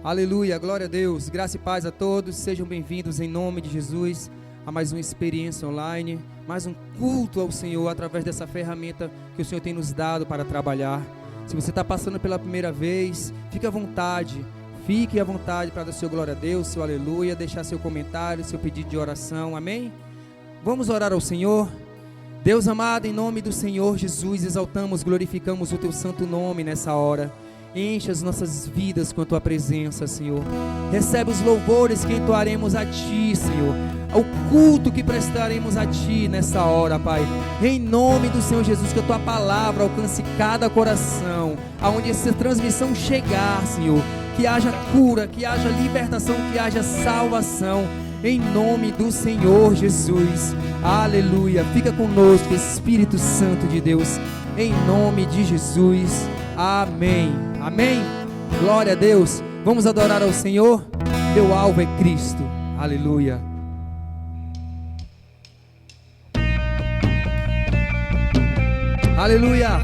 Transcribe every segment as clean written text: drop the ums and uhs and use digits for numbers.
Aleluia, glória a Deus, graça e paz a todos, sejam bem-vindos em nome de Jesus a mais uma experiência online, mais um culto ao Senhor através dessa ferramenta que o Senhor tem nos dado para trabalhar. Se você está passando pela primeira vez, fique à vontade para dar seu glória a Deus, seu aleluia, deixar seu comentário, seu pedido de oração, amém? Vamos orar ao Senhor. Deus amado, em nome do Senhor Jesus, exaltamos, glorificamos o teu santo nome nessa hora. Enche as nossas vidas com a tua presença, Senhor. Recebe os louvores que entoaremos a ti, Senhor. O culto que prestaremos a ti nessa hora, Pai. Em nome do Senhor Jesus, que a tua palavra alcance cada coração, aonde essa transmissão chegar, Senhor. Que haja cura, que haja libertação, que haja salvação. Em nome do Senhor Jesus. Aleluia. Fica conosco, Espírito Santo de Deus. Em nome de Jesus. Amém. Amém. Glória a Deus. Vamos adorar ao Senhor. Meu alvo é Cristo. Aleluia. Aleluia.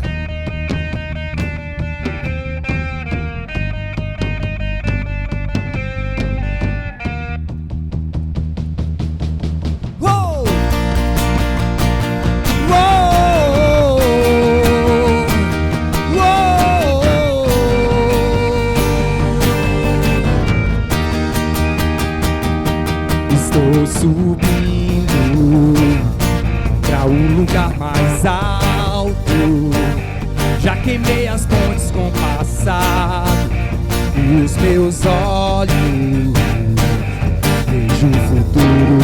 Subindo pra um lugar mais alto, já queimei as pontes com o passado, os meus olhos vejo o futuro,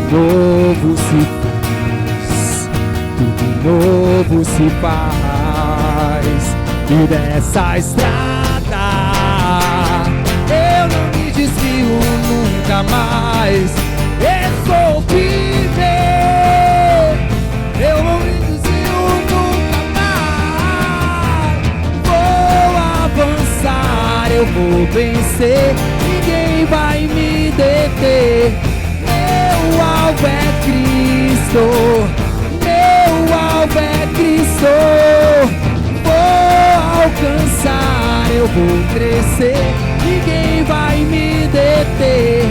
tudo novo se faz, tudo novo se faz, e dessa estrada eu não me desvio nunca mais. Eu vou viver, eu não me desvio nunca mais. Vou avançar, eu vou vencer, ninguém vai me deter. Meu alvo é Cristo, meu alvo é Cristo. Vou alcançar, eu vou crescer, ninguém vai me deter.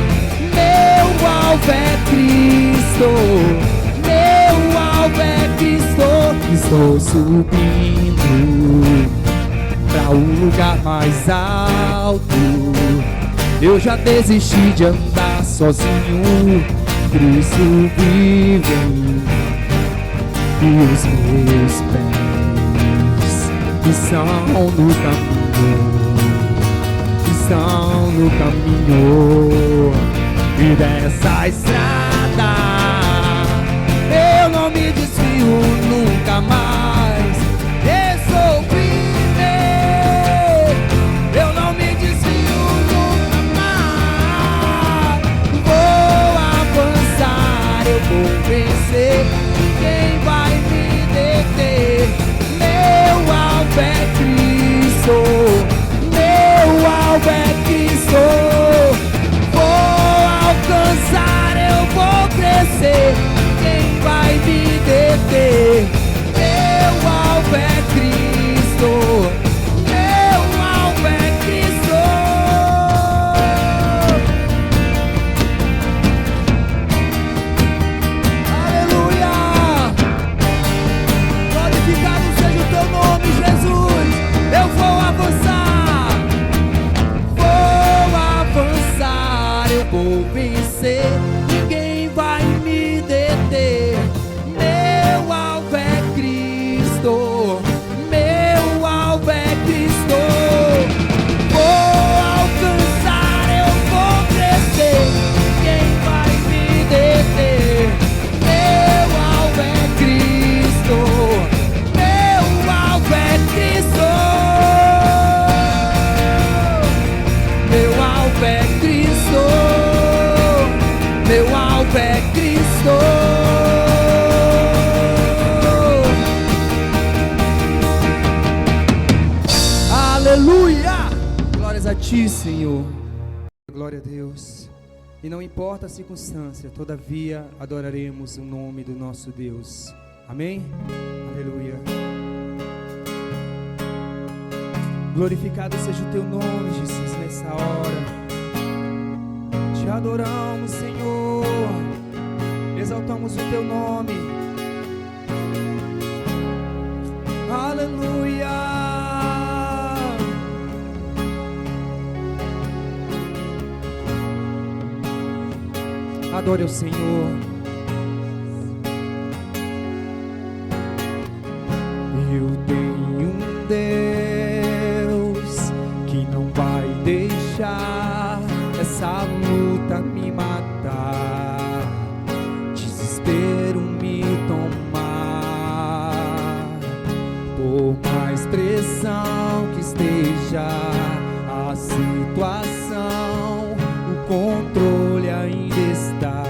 Meu alvo é Cristo, meu alvo é Cristo. Estou subindo pra um lugar mais alto. Eu já desisti de andar sozinho. Cristo vive em mim, e os meus pés estão no caminho, estão no caminho, e dessa estrada eu não me desvio nunca mais. Resolvi ver, eu não me desvio nunca mais. Vou avançar, eu vou vencer, ninguém vai me deter. Meu alvo é Cristo, meu alvo é Cristo. Vou alcançar, eu vou crescer, quem vai me deter? Meu alvo é Cristo, meu alvo é Cristo. Aleluia. Glorificado seja o teu nome, Jesus. Eu vou avançar, eu vou vencer, ninguém vai me deter. Meu alvo é Cristo, meu alvo é Cristo. Vou alcançar, eu vou crescer, ninguém vai me deter. Meu alvo é Cristo, meu alvo é Cristo. Meu alvo é Cristo, meu alvo é Cristo. Aleluia! Glórias a ti, Senhor. Glória a Deus. E não importa a circunstância, todavia adoraremos o nome do nosso Deus. Amém? Aleluia. Glorificado seja o teu nome, Jesus, nessa hora. Te adoramos, Senhor. Exaltamos o teu nome. Aleluia. Adore o Senhor. Eu tenho um Deus que não vai deixar essa luta me matar, desespero me tomar. Por mais pressão que esteja a situação, o controle ainda está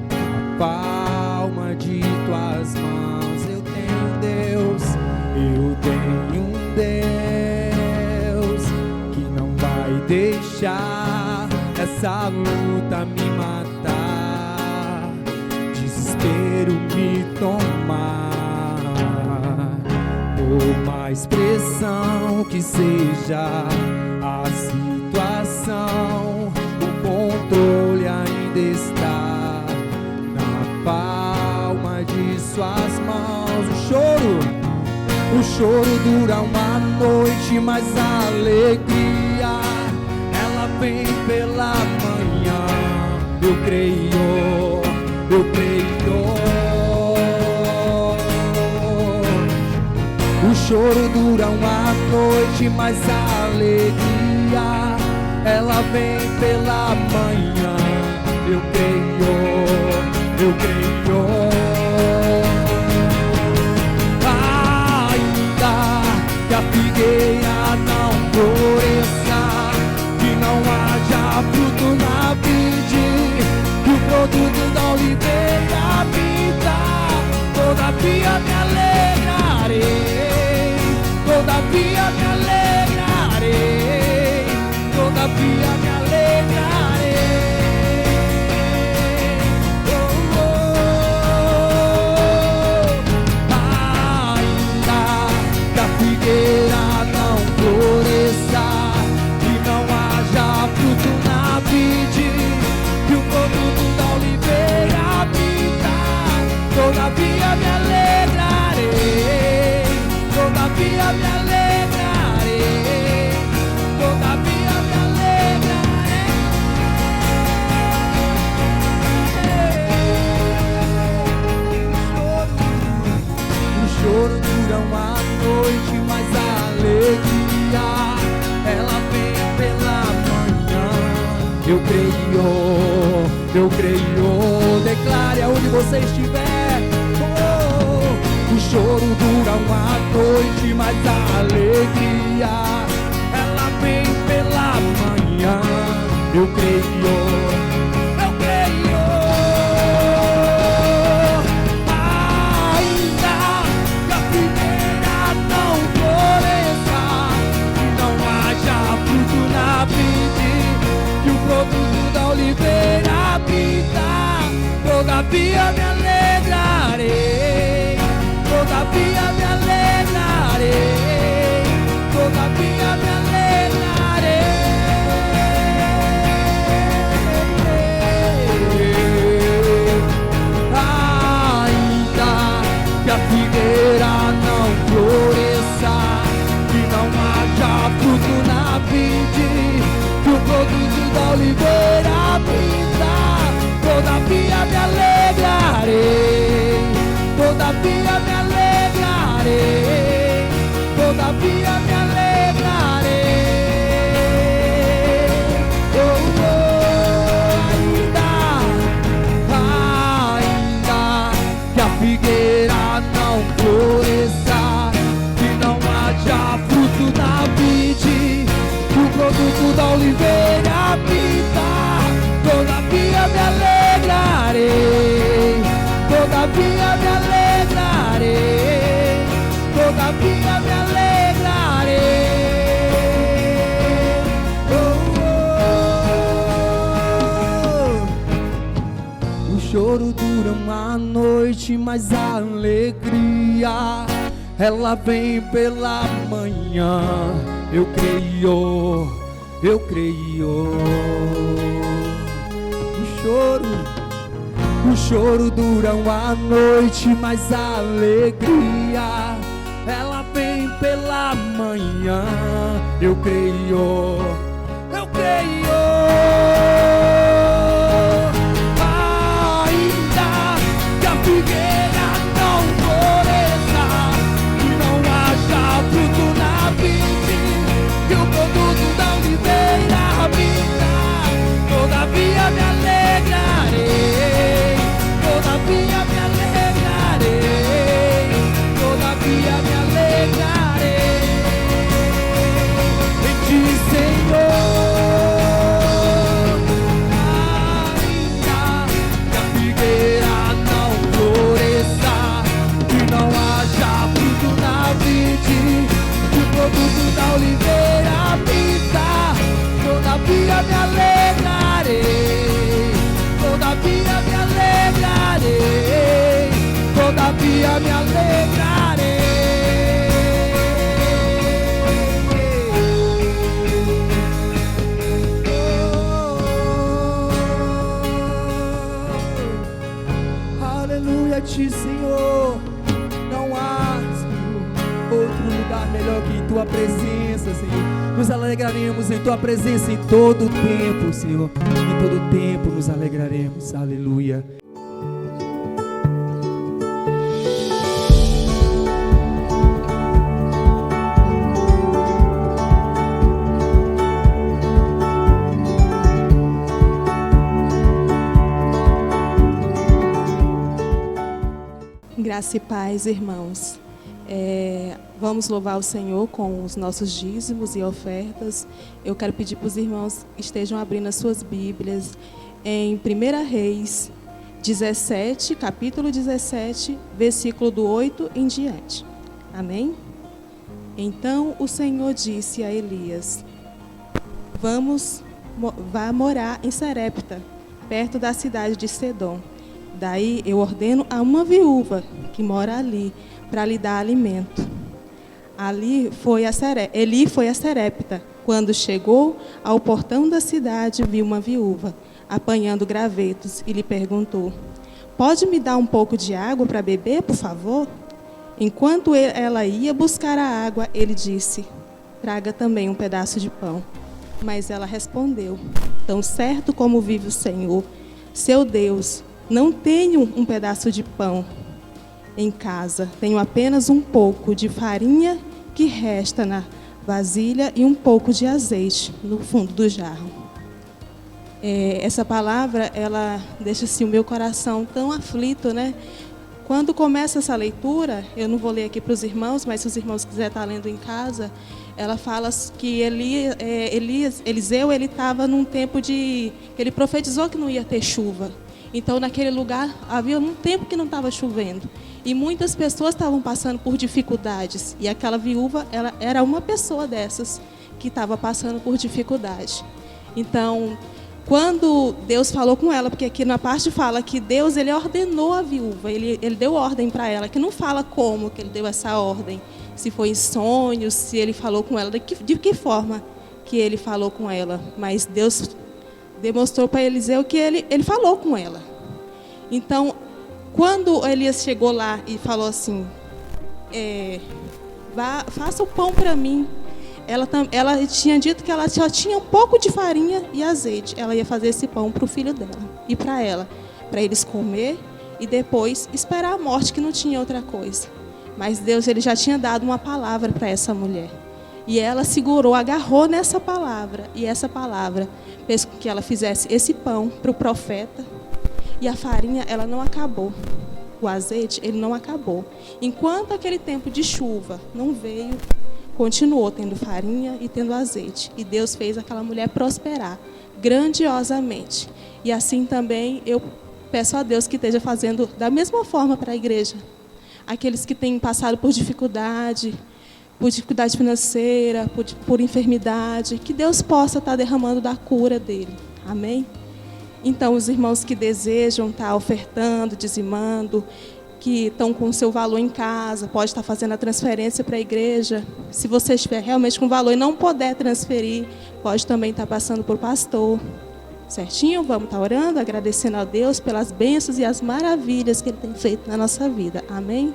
na palma de tuas mãos. Eu tenho um Deus que não vai deixar essa luta me matar, desespero me tomar. Por mais pressão que seja a situação, o controle ainda está na palma de suas mãos. O choro dura uma noite, mas a alegria ela vem pela manhã. Eu creio, eu creio. O choro dura uma noite, mas a alegria ela vem pela manhã. Eu creio, eu creio. A figueira não floresça, que não haja fruto na vide, que o produto da oliveira habita. Todavia me alegrarei, todavia me alegrarei, todavia me alegrarei. Não floresça, que não haja fruto na vide, que o produto da oliveira habita. Todavia me alegrarei, todavia me alegrarei, todavia me alegrarei. O choro dura uma noite, mas a alegria ela vem pela manhã. Eu creio. Declare aonde você estiver. O choro dura uma noite, mas a alegria ela vem pela manhã. Eu creio. Oliveira habita, todavia me alegrarei, todavia me alegrarei, todavia me alegrarei. Ainda que a figueira não floresça, que não haja fruto na vide, que o produto da oliveira habita, todavia me alegrarei, todavia me alegrarei, todavia me alegrarei. Ainda que a figueira não floresça, que não haja fruto na vide, que o produto da oliveira habita, todavia me alegrarei, todavia me alegrarei, todavia me alegrarei. O choro dura uma noite, mas a alegria ela vem pela manhã. eu creio, eu creio. O choro dura uma noite, mas a alegria, ela vem pela manhã. Eu creio, eu creio. Ainda que a figueira não floresça, que não haja fruto na vide, que o produto da oliveira vinda, todavia me alegrarei, todavia me alegrarei, todavia me alegrarei em ti, Senhor. Ainda que a figueira não floresça, que não haja fruto na vide, que o produto da oliveira pinta, todavia me alegrarei, todavia me alegrarei, todavia me alegrarei. Aleluia a ti, Senhor. Não há, Senhor, outro lugar melhor que em tua presença, Senhor. Nos alegraremos em tua presença em todo o tempo, Senhor. Em todo o tempo nos alegraremos. Aleluia. Graça e paz, irmãos. Vamos louvar o Senhor com os nossos dízimos e ofertas. Eu quero pedir para os irmãos que estejam abrindo as suas Bíblias em 1 Reis 17, capítulo 17, versículo do 8 em diante. Amém? Então o Senhor disse a Elias: vá morar em Sarepta, perto da cidade de Sedom. Daí eu ordeno a uma viúva que mora ali para lhe dar alimento. Eli foi a Sarepta. Quando chegou ao portão da cidade, viu uma viúva apanhando gravetos e lhe perguntou: pode me dar um pouco de água para beber, por favor? Enquanto ela ia buscar a água, ele disse: traga também um pedaço de pão. Mas ela respondeu: tão certo como vive o Senhor, seu Deus, não tenho um pedaço de pão em casa, tenho apenas um pouco de farinha que resta na vasilha e um pouco de azeite no fundo do jarro. Essa palavra, ela deixa assim, o meu coração tão aflito, né? Quando começa essa leitura, eu não vou ler aqui para os irmãos, mas se os irmãos quiserem estar lendo em casa, ela fala que Eliseu ele estava num tempo que ele profetizou que não ia ter chuva. Então, naquele lugar, havia um tempo que não estava chovendo. E muitas pessoas estavam passando por dificuldades. E aquela viúva, ela era uma pessoa dessas que estava passando por dificuldade. Então, quando Deus falou com ela, porque aqui na parte fala que Deus ele ordenou a viúva, ele deu ordem para ela, que não fala como que ele deu essa ordem. Se foi em sonhos, se ele falou com ela, de que forma que ele falou com ela. Mas Deus demonstrou para Eliseu que ele falou com ela. Então, quando Elias chegou lá e falou assim, faça o pão para mim, ela tinha dito que ela só tinha um pouco de farinha e azeite. Ela ia fazer esse pão para o filho dela e para ela, para eles comer e depois esperar a morte, que não tinha outra coisa. Mas Deus ele já tinha dado uma palavra para essa mulher. E ela segurou, agarrou nessa palavra. E essa palavra fez com que ela fizesse esse pão para o profeta. E a farinha, ela não acabou. O azeite, ele não acabou. Enquanto aquele tempo de chuva não veio, continuou tendo farinha e tendo azeite. E Deus fez aquela mulher prosperar grandiosamente. E assim também eu peço a Deus que esteja fazendo da mesma forma para a igreja. Aqueles que têm passado por dificuldade financeira, por enfermidade, que Deus possa estar derramando da cura dele. Amém? Então, os irmãos que desejam estar ofertando, dizimando, que estão com o seu valor em casa, pode estar fazendo a transferência para a igreja. Se você estiver realmente com valor e não puder transferir, pode também estar passando por pastor. Certinho? Vamos estar orando, agradecendo a Deus pelas bênçãos e as maravilhas que Ele tem feito na nossa vida. Amém?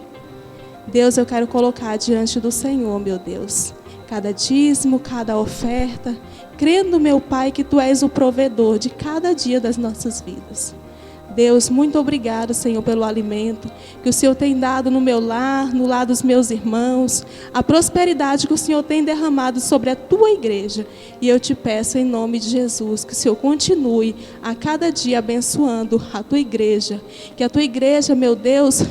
Deus, eu quero colocar diante do Senhor, meu Deus, cada dízimo, cada oferta, crendo, meu Pai, que Tu és o provedor de cada dia das nossas vidas. Deus, muito obrigado, Senhor, pelo alimento que o Senhor tem dado no meu lar, no lar dos meus irmãos, a prosperidade que o Senhor tem derramado sobre a Tua igreja. E eu te peço, em nome de Jesus, que o Senhor continue a cada dia abençoando a Tua igreja. Que a Tua igreja, meu Deus,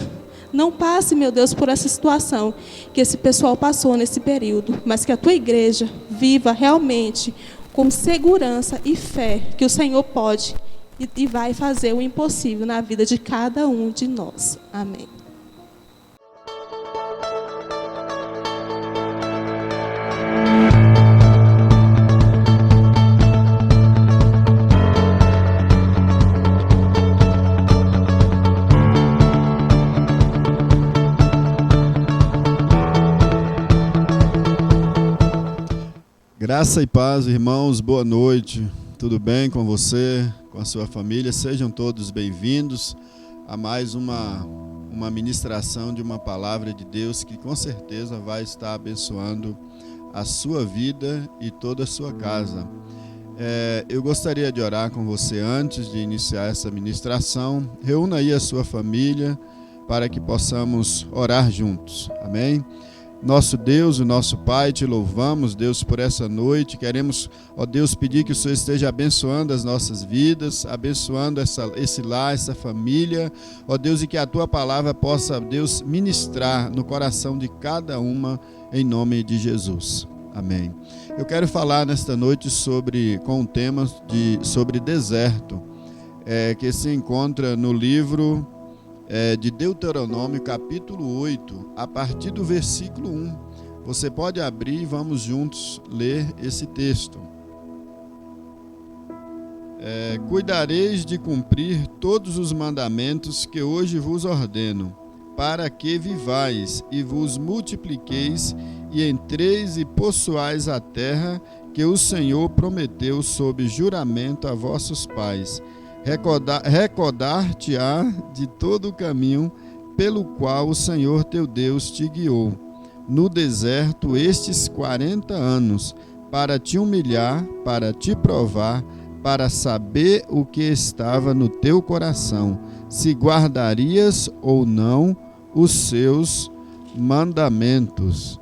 não passe, meu Deus, por essa situação que esse pessoal passou nesse período, mas que a Tua igreja viva realmente com segurança e fé que o Senhor pode e vai fazer o impossível na vida de cada um de nós. Amém. Graça e paz, irmãos, boa noite. Tudo bem com você, com a sua família? Sejam todos bem-vindos a mais uma ministração de uma palavra de Deus que com certeza vai estar abençoando a sua vida e toda a sua casa. Eu gostaria de orar com você antes de iniciar essa ministração. Reúna aí a sua família para que possamos orar juntos. Amém? Nosso Deus, o nosso Pai, te louvamos, Deus, por essa noite. Queremos, ó Deus, pedir que o Senhor esteja abençoando as nossas vidas, abençoando esse lar, essa família, ó Deus, e que a Tua palavra possa, Deus, ministrar no coração de cada uma, em nome de Jesus. Amém. Eu quero falar nesta noite com o tema sobre deserto, que se encontra no livro de Deuteronômio, capítulo 8, a partir do versículo 1. Você pode abrir e vamos juntos ler esse texto. Cuidareis de cumprir todos os mandamentos que hoje vos ordeno, para que vivais e vos multipliqueis e entreis e possuais a terra que o Senhor prometeu sob juramento a vossos pais. Recordar-te-á de todo o caminho pelo qual o Senhor teu Deus te guiou no deserto estes 40 anos, para te humilhar, para te provar, para saber o que estava no teu coração, se guardarias ou não os seus mandamentos.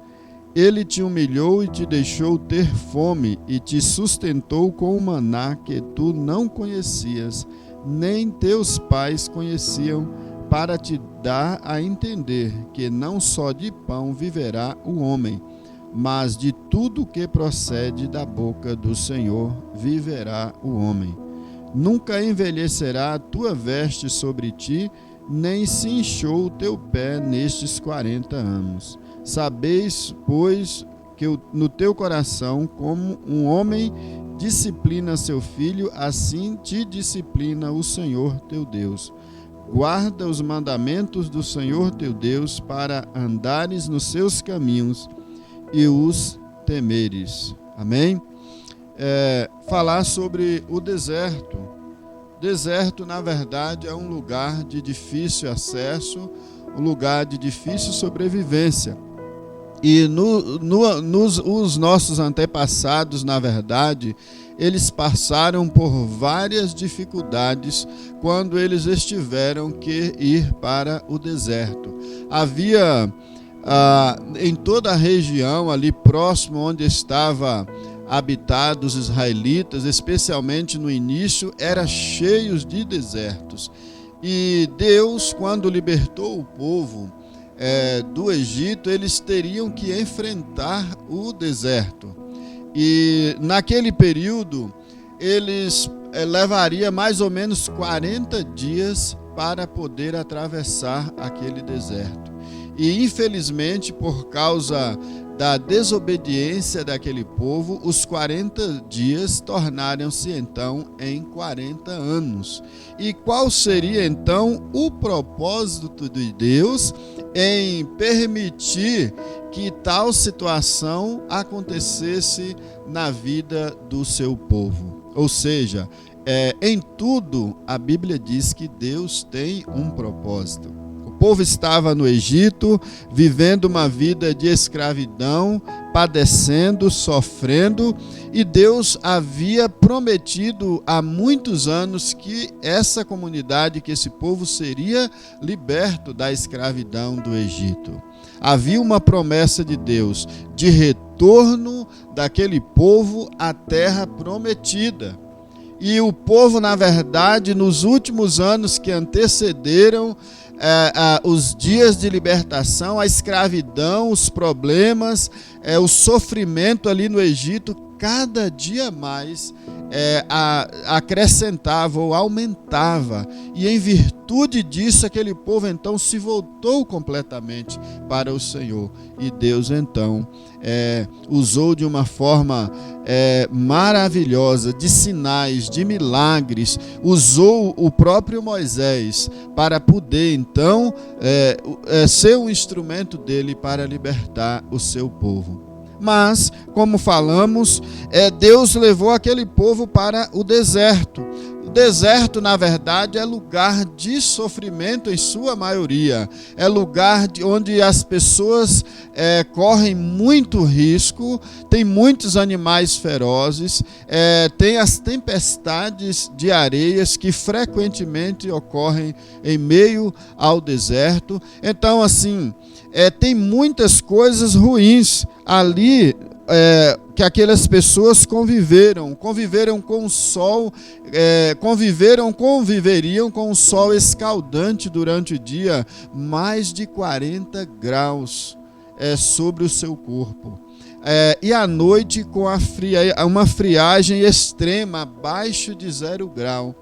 Ele te humilhou e te deixou ter fome e te sustentou com o maná que tu não conhecias, nem teus pais conheciam, para te dar a entender que não só de pão viverá o homem, mas de tudo que procede da boca do Senhor viverá o homem. Nunca envelhecerá a tua veste sobre ti, nem se inchou o teu pé nestes 40 anos. Sabeis, pois, que no teu coração, como um homem disciplina seu filho, assim te disciplina o Senhor teu Deus. Guarda os mandamentos do Senhor teu Deus, para andares nos seus caminhos e os temeres. Amém? Falar sobre o deserto. Deserto, na verdade, é um lugar de difícil acesso, um lugar de difícil sobrevivência. E os nossos antepassados, na verdade, eles passaram por várias dificuldades quando eles tiveram que ir para o deserto. Havia em toda a região ali próximo onde estava habitados os israelitas, especialmente no início, era cheios de desertos. E Deus, quando libertou o povo do Egito, eles teriam que enfrentar o deserto. E naquele período, eles levariam mais ou menos 40 dias para poder atravessar aquele deserto. E infelizmente, por causa da desobediência daquele povo, os 40 dias tornaram-se então em 40 anos. E qual seria então o propósito de Deus em permitir que tal situação acontecesse na vida do seu povo? Ou seja, em tudo a Bíblia diz que Deus tem um propósito. O povo estava no Egito, vivendo uma vida de escravidão, padecendo, sofrendo, e Deus havia prometido há muitos anos que essa comunidade, que esse povo seria liberto da escravidão do Egito. Havia uma promessa de Deus de retorno daquele povo à terra prometida. E o povo, na verdade, nos últimos anos que antecederam os dias de libertação, a escravidão, os problemas, o sofrimento ali no Egito, cada dia mais acrescentava ou aumentava. E em virtude disso, aquele povo então se voltou completamente para o Senhor. E Deus então usou de uma forma maravilhosa, de sinais, de milagres, usou o próprio Moisés para poder então ser um instrumento dele para libertar o seu povo. Mas, como falamos, Deus levou aquele povo para o deserto. O deserto, na verdade, é lugar de sofrimento em sua maioria. É lugar onde as pessoas correm muito risco, tem muitos animais ferozes, tem as tempestades de areias que frequentemente ocorrem em meio ao deserto. Então, assim, tem muitas coisas ruins ali que aquelas pessoas conviveriam com o sol, conviveriam com o sol escaldante durante o dia, mais de 40 graus sobre o seu corpo. E à noite com uma friagem extrema, abaixo de 0 grau.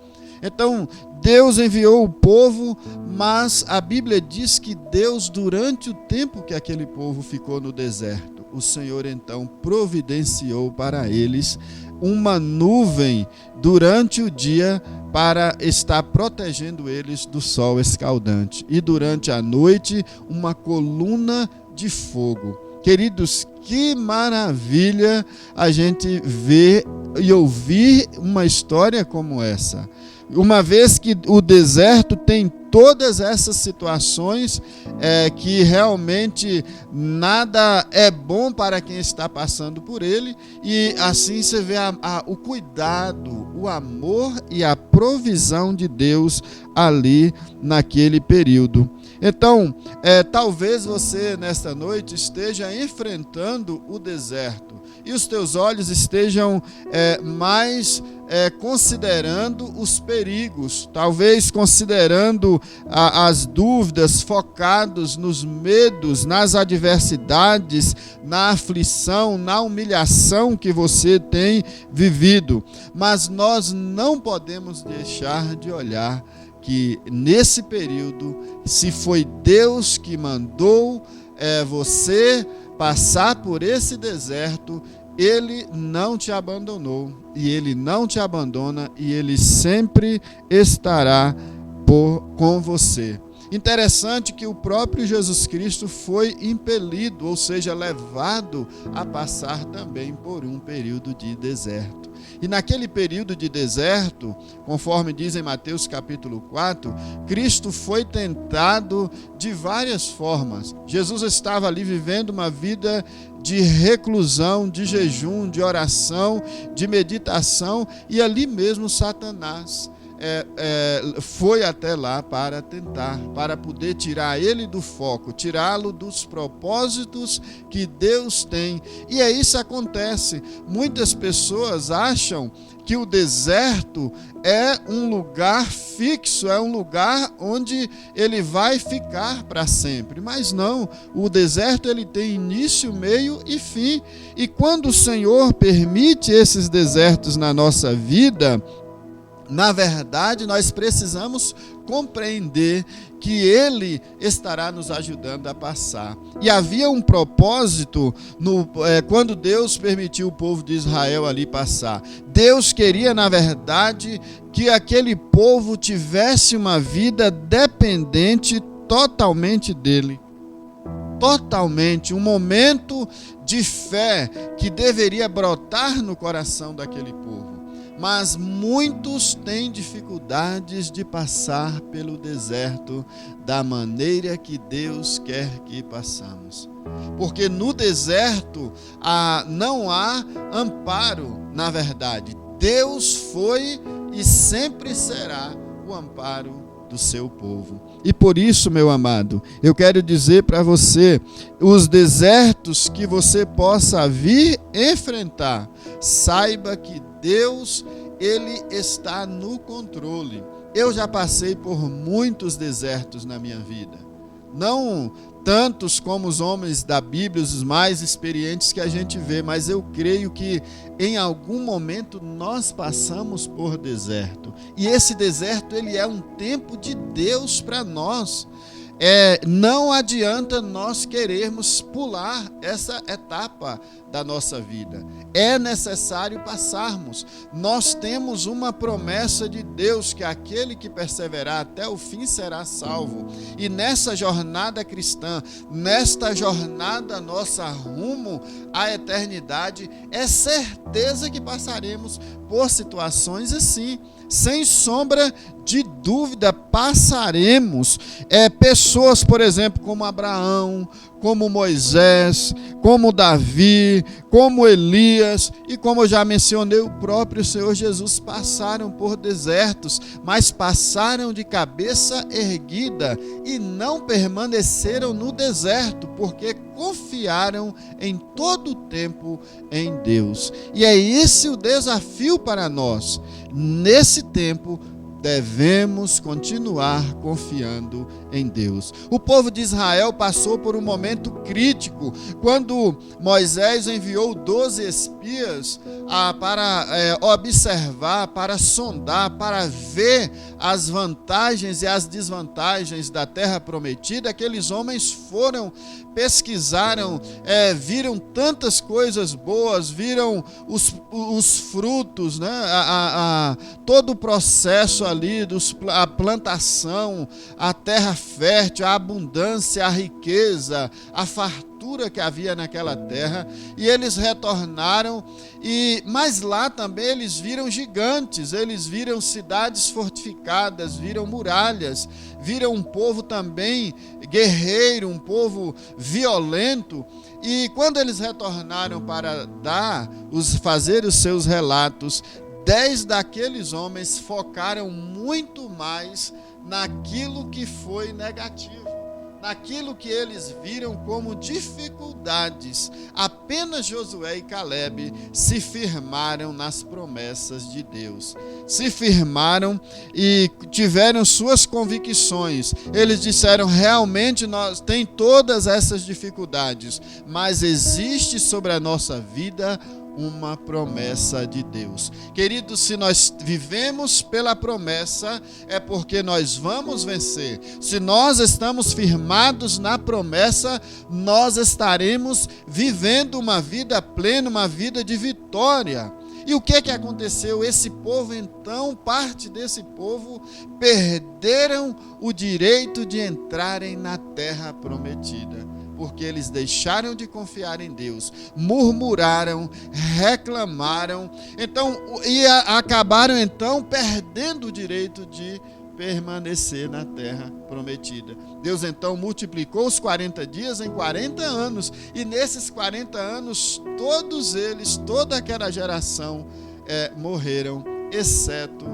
Então, Deus enviou o povo, mas a Bíblia diz que Deus, durante o tempo que aquele povo ficou no deserto, o Senhor então providenciou para eles uma nuvem durante o dia para estar protegendo eles do sol escaldante. E durante a noite, uma coluna de fogo. Queridos, que maravilha a gente ver e ouvir uma história como essa. Uma vez que o deserto tem todas essas situações que realmente nada é bom para quem está passando por ele, e assim você vê o cuidado, o amor e a provisão de Deus ali naquele período. Então, talvez você nesta noite esteja enfrentando o deserto e os teus olhos estejam mais considerando os perigos, talvez considerando as dúvidas, focados nos medos, nas adversidades, na aflição, na humilhação que você tem vivido. Mas nós não podemos deixar de olhar que nesse período, se foi Deus que mandou você passar por esse deserto, Ele não te abandonou, e Ele não te abandona, e Ele sempre estará com você. Interessante que o próprio Jesus Cristo foi impelido, ou seja, levado a passar também por um período de deserto. E naquele período de deserto, conforme diz em Mateus capítulo 4, Cristo foi tentado de várias formas. Jesus estava ali vivendo uma vida de reclusão, de jejum, de oração, de meditação, e ali mesmo Satanás foi até lá para tentar, para poder tirar ele do foco, tirá-lo dos propósitos que Deus tem. E isso acontece. Muitas pessoas acham que o deserto é um lugar fixo, é um lugar onde ele vai ficar para sempre. Mas não, o deserto ele tem início, meio e fim. E quando o Senhor permite esses desertos na nossa vida, Na verdade, nós precisamos compreender que Ele estará nos ajudando a passar. E havia um propósito quando Deus permitiu o povo de Israel ali passar. Deus queria, na verdade, que aquele povo tivesse uma vida dependente totalmente dEle. Totalmente, um momento de fé que deveria brotar no coração daquele povo. Mas muitos têm dificuldades de passar pelo deserto da maneira que Deus quer que passamos. Porque no deserto não há amparo, na verdade. Deus foi e sempre será o amparo do seu povo. E por isso, meu amado, eu quero dizer para você, os desertos que você possa vir enfrentar, saiba que Deus, Ele está no controle. Eu já passei por muitos desertos na minha vida. Não tantos como os homens da Bíblia, os mais experientes que a gente vê, mas eu creio que em algum momento nós passamos por deserto. E esse deserto, ele é um tempo de Deus para nós. Não adianta nós querermos pular essa etapa da nossa vida. É necessário passarmos. Nós temos uma promessa de Deus que aquele que perseverar até o fim será salvo. E nessa jornada cristã, nesta jornada nossa rumo à eternidade, é certeza que passaremos por situações assim. Sem sombra de dúvida, passaremos. Pessoas, por exemplo, como Abraão, como Moisés, como Davi, como Elias e como eu já mencionei, o próprio Senhor Jesus passaram por desertos, mas passaram de cabeça erguida e não permaneceram no deserto, porque confiaram em todo o tempo em Deus. E é esse o desafio para nós. Nesse tempo, devemos continuar confiando em Deus. O povo de Israel passou por um momento crítico, quando Moisés enviou 12 espias para observar, para sondar, para ver as vantagens e as desvantagens da terra prometida. Aqueles homens foram, pesquisaram, viram tantas coisas boas, viram os frutos, né? Todo o processo ali, a plantação, a terra fértil, a abundância, a riqueza, a fartura que havia naquela terra, e eles retornaram, mas lá também eles viram gigantes, eles viram cidades fortificadas, viram muralhas, viram um povo também guerreiro, um povo violento. E quando eles retornaram para fazer os seus relatos, 10 daqueles homens focaram muito mais naquilo que foi negativo, naquilo que eles viram como dificuldades. Apenas Josué e Caleb se firmaram nas promessas de Deus, se firmaram e tiveram suas convicções. Eles disseram: realmente nós tem todas essas dificuldades, mas existe sobre a nossa vida uma promessa de Deus. Queridos, se nós vivemos pela promessa, é porque nós vamos vencer. Se nós estamos firmados na promessa, nós estaremos vivendo uma vida plena, uma vida de vitória. E o que aconteceu? Esse povo, então, parte desse povo, perderam o direito de entrarem na terra prometida, porque eles deixaram de confiar em Deus, murmuraram, reclamaram, acabaram então perdendo o direito de permanecer na terra prometida. Deus então multiplicou os 40 dias em 40 anos, e nesses 40 anos, todos eles, toda aquela geração morreram, exceto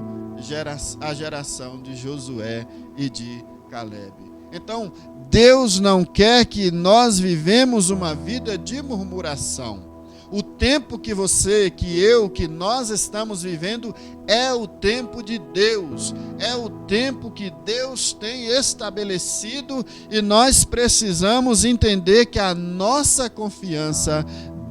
a geração de Josué e de Caleb. Então, Deus não quer que nós vivemos uma vida de murmuração. O tempo que nós estamos vivendo é o tempo de Deus, é o tempo que Deus tem estabelecido, e nós precisamos entender que a nossa confiança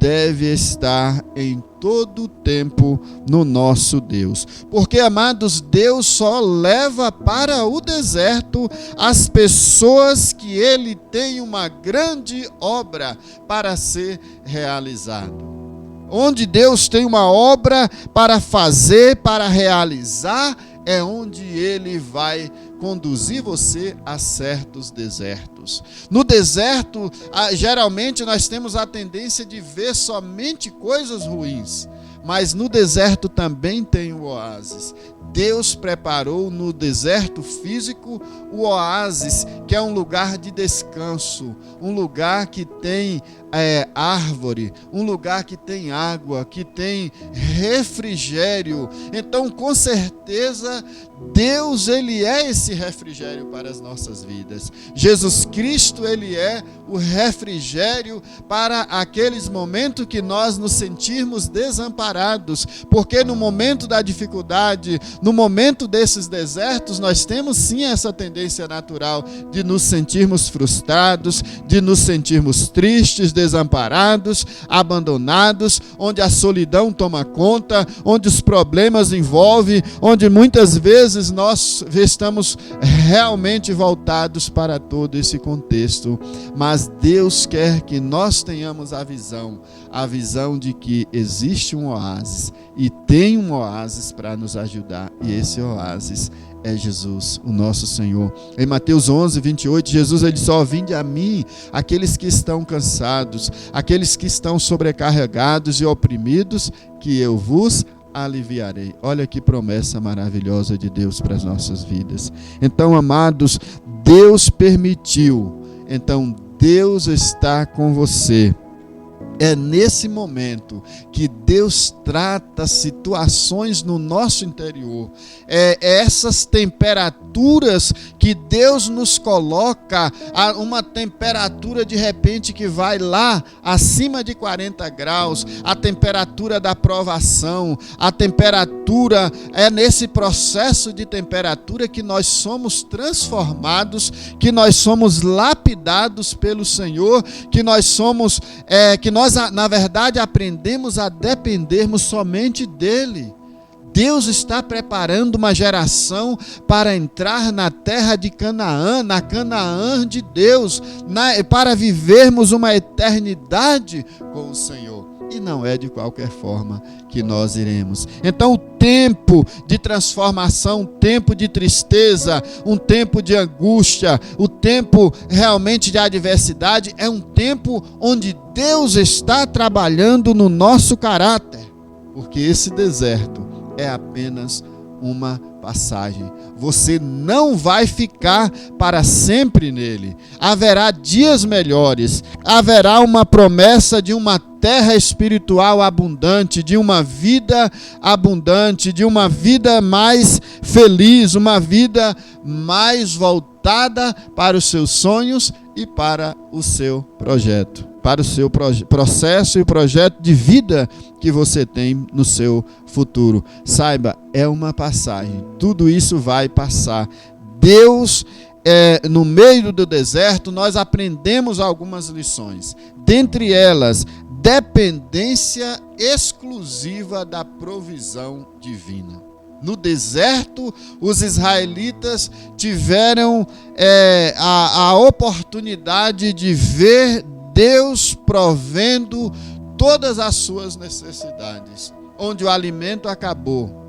deve estar em todo o tempo no nosso Deus. Porque, amados, Deus só leva para o deserto as pessoas que Ele tem uma grande obra para ser realizada. Onde Deus tem uma obra para fazer, para realizar, é onde Ele vai conduzir você a certos desertos. No deserto, geralmente nós temos a tendência de ver somente coisas ruins, mas no deserto também tem o oásis. Deus preparou no deserto físico o oásis, que é um lugar de descanso, um lugar que tem árvore, um lugar que tem água, que tem refrigério. Então, com certeza, Deus, Ele é esse refrigério para as nossas vidas. Jesus Cristo, Ele é o refrigério para aqueles momentos que nós nos sentirmos desamparados, porque no momento da dificuldade, no momento desses desertos, nós temos sim essa tendência natural de nos sentirmos frustrados, de nos sentirmos tristes, desamparados, abandonados, onde a solidão toma conta, onde os problemas envolvem, onde muitas vezes nós estamos realmente voltados para todo esse contexto. Mas Deus quer que nós tenhamos a visão de que existe um oásis e tem um oásis para nos ajudar, e esse oásis é Jesus, o nosso Senhor. Em Mateus 11, 28, Jesus ele disse: vinde a mim, aqueles que estão cansados, aqueles que estão sobrecarregados e oprimidos, que eu vos aliviarei. Olha que promessa maravilhosa de Deus para as nossas vidas. Então, amados, Deus permitiu, então Deus está com você. É nesse momento que Deus trata situações no nosso interior. Essas temperaturas que Deus nos coloca, uma temperatura de repente que vai lá acima de 40 graus, a temperatura da provação, a temperatura, é nesse processo de temperatura que nós somos transformados, que nós somos lapidados pelo Senhor, que nós na verdade aprendemos a dependermos somente dele. Deus está preparando uma geração para entrar na terra de Canaã, na Canaã de Deus, para vivermos uma eternidade com o Senhor. E não é de qualquer forma que nós iremos. Então, o tempo de transformação, um tempo de tristeza, um tempo de angústia, o tempo realmente de adversidade, é um tempo onde Deus está trabalhando no nosso caráter. Porque esse deserto é apenas uma passagem. Você não vai ficar para sempre nele. Haverá dias melhores. Haverá uma promessa de uma terra espiritual abundante, de uma vida abundante, de uma vida mais feliz, uma vida mais voltada para os seus sonhos e para o seu projeto, para o seu processo e projeto de vida que você tem no seu futuro. Saiba, é uma passagem, tudo isso vai passar. Deus, no meio do deserto, nós aprendemos algumas lições, dentre elas, dependência exclusiva da provisão divina. No deserto, os israelitas tiveram a oportunidade de ver Deus provendo todas as suas necessidades. Onde o alimento acabou,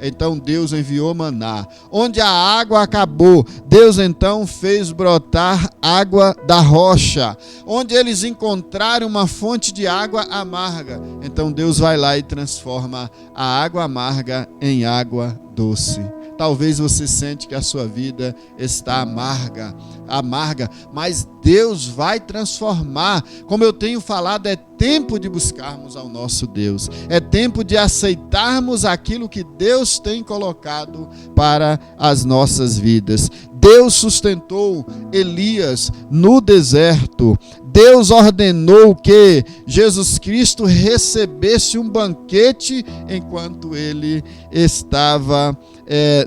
então Deus enviou maná. Onde a água acabou, Deus então fez brotar água da rocha. Onde eles encontraram uma fonte de água amarga, então Deus vai lá e transforma a água amarga em água doce. Talvez você sente que a sua vida está amarga, mas Deus vai transformar. Como eu tenho falado, é tempo de buscarmos ao nosso Deus. É tempo de aceitarmos aquilo que Deus tem colocado para as nossas vidas. Deus sustentou Elias no deserto. Deus ordenou que Jesus Cristo recebesse um banquete enquanto ele estava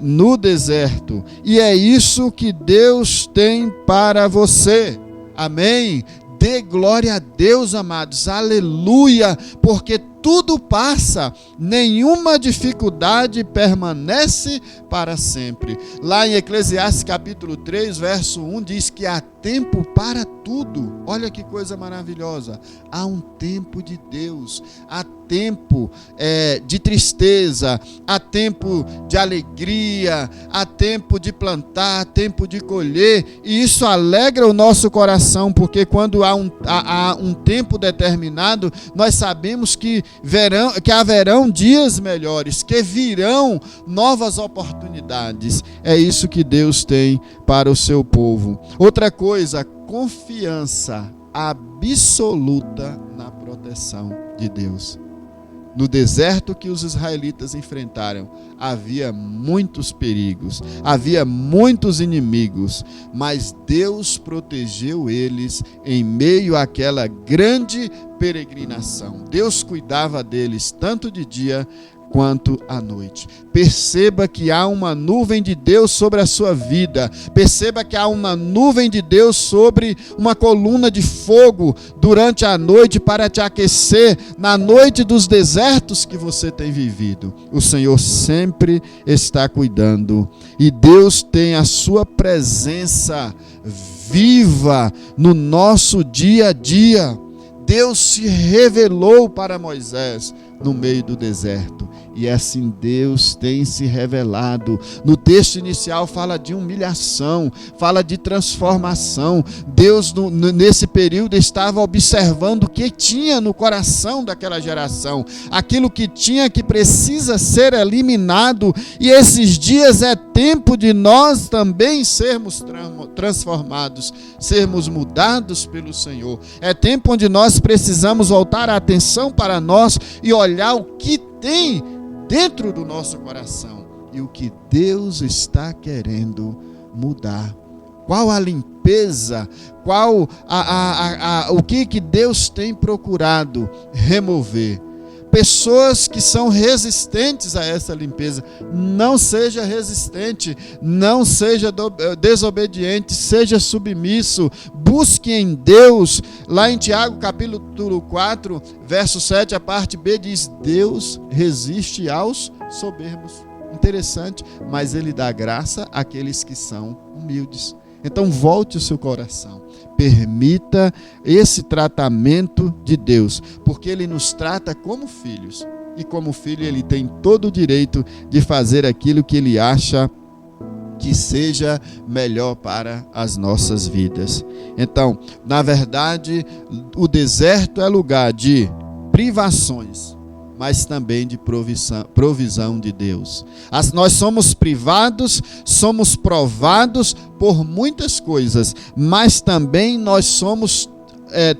no deserto. E é isso que Deus tem para você. Amém? Dê glória a Deus, amados, aleluia, porque tudo passa, nenhuma dificuldade permanece para sempre. Lá em Eclesiastes capítulo 3, verso 1, diz que há tempo para tudo. Olha que coisa maravilhosa. Há um tempo de Deus, há tempo de tristeza, há tempo de alegria, há tempo de plantar, há tempo de colher, e isso alegra o nosso coração, porque quando há um tempo determinado, nós sabemos que haverão dias melhores, que virão novas oportunidades. É isso que Deus tem para o seu povo. Outra coisa, confiança absoluta na proteção de Deus. No deserto que os israelitas enfrentaram, havia muitos perigos, havia muitos inimigos, mas Deus protegeu eles em meio àquela grande peregrinação. Deus cuidava deles tanto de dia quanto à noite. Perceba que há uma nuvem de Deus sobre a sua vida. Perceba que há uma nuvem de Deus sobre uma coluna de fogo durante a noite para te aquecer na noite dos desertos que você tem vivido. O Senhor sempre está cuidando e Deus tem a sua presença viva no nosso dia a dia. Deus se revelou para Moisés no meio do deserto. E assim Deus tem se revelado. No texto inicial fala de humilhação, fala de transformação. Deus nesse período estava observando o que tinha no coração daquela geração, aquilo que tinha que precisa ser eliminado. E esses dias é tempo de nós também sermos transformados, sermos mudados pelo Senhor. É tempo onde nós precisamos voltar a atenção para nós e olhar o que tem dentro do nosso coração e o que Deus está querendo mudar. Qual a limpeza, qual o que Deus tem procurado remover. Pessoas que são resistentes a essa limpeza. Não seja resistente, não seja desobediente, seja submisso, busque em Deus. Lá em Tiago capítulo 4, verso 7, a parte B diz: Deus resiste aos soberbos. Interessante, mas Ele dá graça àqueles que são humildes. Então volte o seu coração, permita esse tratamento de Deus, porque Ele nos trata como filhos, e como filho Ele tem todo o direito de fazer aquilo que Ele acha que seja melhor para as nossas vidas. Então, na verdade, o deserto é lugar de privações, mas também de provisão de Deus. Nós somos privados, somos provados por muitas coisas, mas também nós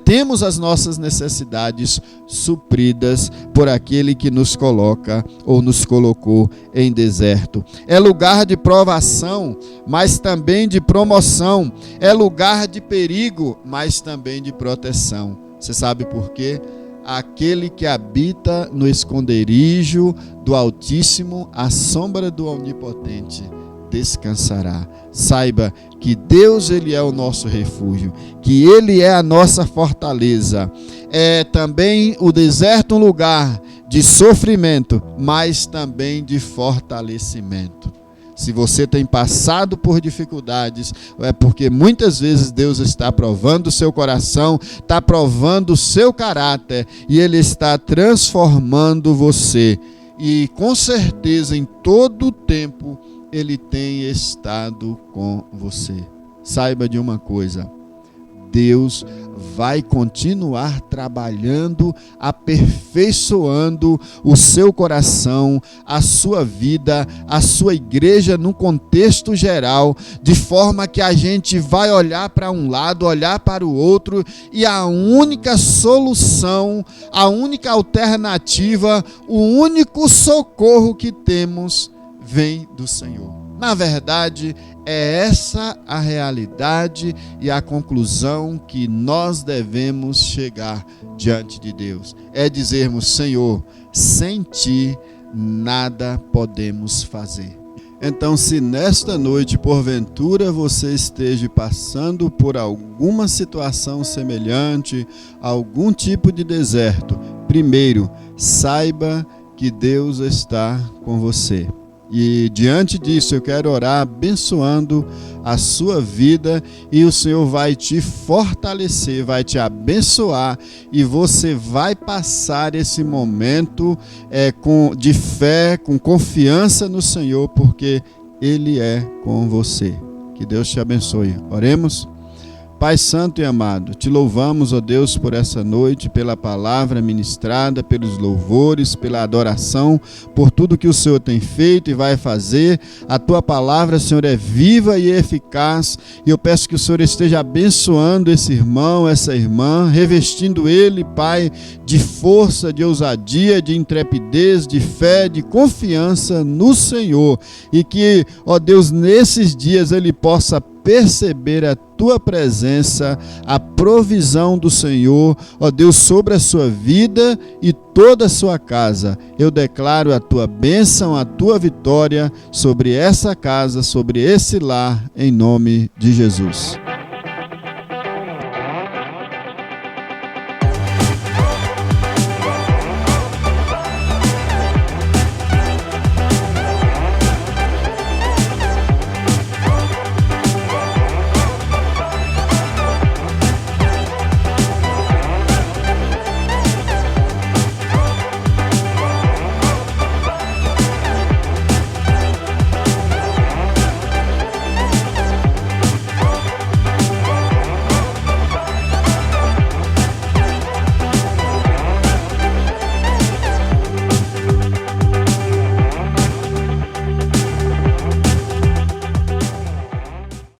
temos as nossas necessidades supridas por aquele que nos coloca ou nos colocou em deserto. É lugar de provação, mas também de promoção. É lugar de perigo, mas também de proteção. Você sabe por quê? Aquele que habita no esconderijo do Altíssimo, à sombra do Onipotente, descansará. Saiba que Deus, Ele é o nosso refúgio, que Ele é a nossa fortaleza. É também o deserto um lugar de sofrimento, mas também de fortalecimento. Se você tem passado por dificuldades, é porque muitas vezes Deus está provando o seu coração, está provando o seu caráter, e Ele está transformando você. E com certeza, em todo o tempo, Ele tem estado com você. Saiba de uma coisa: Deus vai continuar trabalhando, aperfeiçoando o seu coração, a sua vida, a sua igreja no contexto geral, de forma que a gente vai olhar para um lado, olhar para o outro, e a única solução, a única alternativa, o único socorro que temos vem do Senhor. Na verdade, é essa a realidade e a conclusão que nós devemos chegar diante de Deus. É dizermos: Senhor, sem Ti nada podemos fazer. Então, se nesta noite, porventura, você esteja passando por alguma situação semelhante, algum tipo de deserto, primeiro, saiba que Deus está com você. E diante disso, eu quero orar abençoando a sua vida, e o Senhor vai te fortalecer, vai te abençoar, e você vai passar esse momento de fé, com confiança no Senhor, porque Ele é com você. Que Deus te abençoe. Oremos. Pai santo e amado, te louvamos, ó Deus, por essa noite, pela palavra ministrada, pelos louvores, pela adoração, por tudo que o Senhor tem feito e vai fazer. A tua palavra, Senhor, é viva e eficaz, e eu peço que o Senhor esteja abençoando esse irmão, essa irmã, revestindo ele, Pai, de força, de ousadia, de intrepidez, de fé, de confiança no Senhor, e que, ó Deus, nesses dias ele possa perceber a tua presença, a provisão do Senhor, ó Deus, sobre a sua vida e toda a sua casa. Eu declaro a tua bênção, a tua vitória sobre essa casa, sobre esse lar, em nome de Jesus.